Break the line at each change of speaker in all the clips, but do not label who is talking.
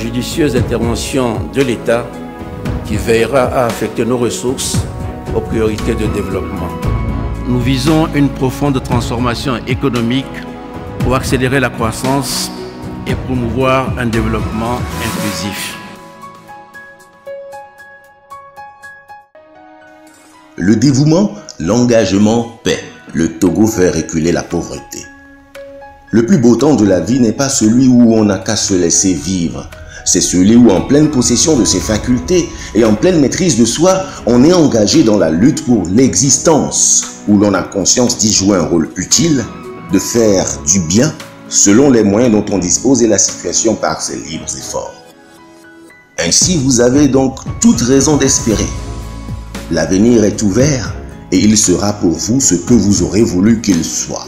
judicieuse intervention de l'État qui veillera à affecter nos ressources aux priorités de développement. Nous visons une profonde transformation économique pour accélérer la croissance et promouvoir un développement inclusif.
Le dévouement, l'engagement paie. Le Togo fait reculer la pauvreté. Le plus beau temps de la vie n'est pas celui où on n'a qu'à se laisser vivre. C'est celui où, en pleine possession de ses facultés et en pleine maîtrise de soi, on est engagé dans la lutte pour l'existence, où l'on a conscience d'y jouer un rôle utile, de faire du bien selon les moyens dont on dispose et la situation par ses libres efforts. Ainsi, vous avez donc toute raison d'espérer. L'avenir est ouvert et il sera pour vous ce que vous aurez voulu qu'il soit.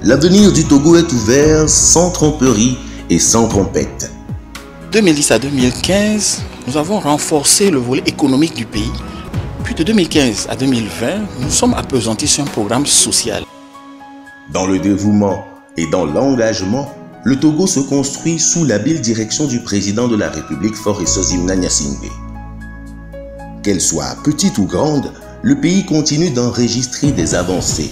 L'avenir du Togo est ouvert sans tromperie et sans trompette.
2010 à 2015, nous avons renforcé le volet économique du pays. Puis de 2015 à 2020, nous sommes appesantis sur un programme social.
Dans le dévouement et dans l'engagement, le Togo se construit sous l'habile direction du président de la République, Faure Essozimna Gnassingbé. Qu'elle soit petite ou grande, le pays continue d'enregistrer des avancées.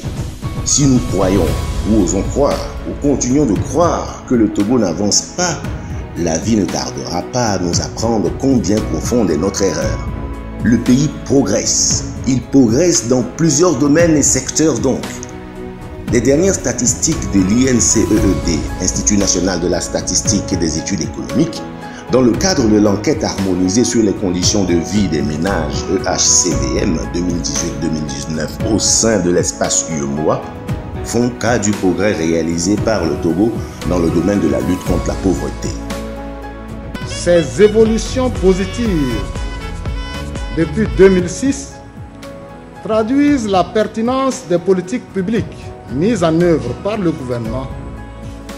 Si nous croyons ou osons croire ou continuons de croire que le Togo n'avance pas, la vie ne tardera pas à nous apprendre combien profonde est notre erreur. Le pays progresse. Il progresse dans plusieurs domaines et secteurs donc. Les dernières statistiques de l'INCEED, Institut national de la statistique et des études économiques, dans le cadre de l'enquête harmonisée sur les conditions de vie des ménages EHCVM 2018-2019 au sein de l'espace UEMOA, font cas du progrès réalisé par le Togo dans le domaine de la lutte contre la pauvreté.
Ces évolutions positives depuis 2006 traduisent la pertinence des politiques publiques mises en œuvre par le gouvernement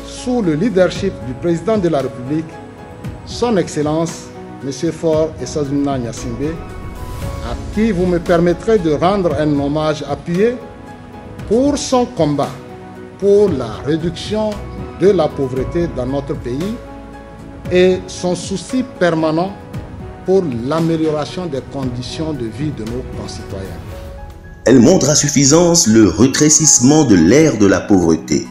sous le leadership du président de la République, Son Excellence, M. Faure Essozimna Gnassingbé, à qui vous me permettrez de rendre un hommage appuyé pour son combat pour la réduction de la pauvreté dans notre pays et son souci permanent pour l'amélioration des conditions de vie de nos concitoyens.
Elle montre à suffisance le rétrécissement de l'ère de la pauvreté.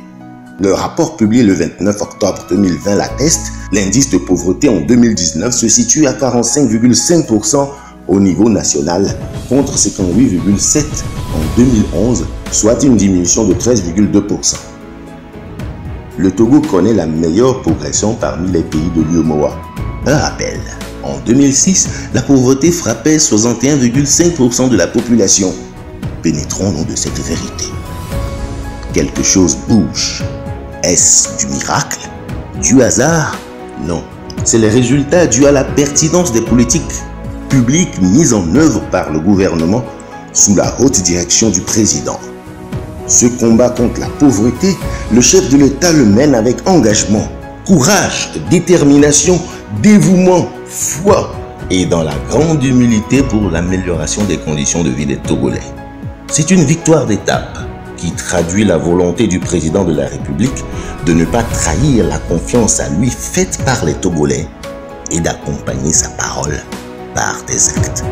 Le rapport publié le 29 octobre 2020 l'atteste, l'indice de pauvreté en 2019 se situe à 45,5% au niveau national, contre 58,7% en 2011, soit une diminution de 13,2%. Le Togo connaît la meilleure progression parmi les pays de l'UEMOA. Un rappel, en 2006, la pauvreté frappait 61,5% de la population. Pénétrons-nous de cette vérité. Quelque chose bouge. Est-ce du miracle? Du hasard? Non. C'est le résultat dû à la pertinence des politiques publiques mises en œuvre par le gouvernement sous la haute direction du président. Ce combat contre la pauvreté, le chef de l'État le mène avec engagement, courage, détermination, dévouement, foi et dans la grande humilité pour l'amélioration des conditions de vie des Togolais. C'est une victoire d'étape qui traduit la volonté du président de la République de ne pas trahir la confiance à lui faite par les Togolais et d'accompagner sa parole par des actes.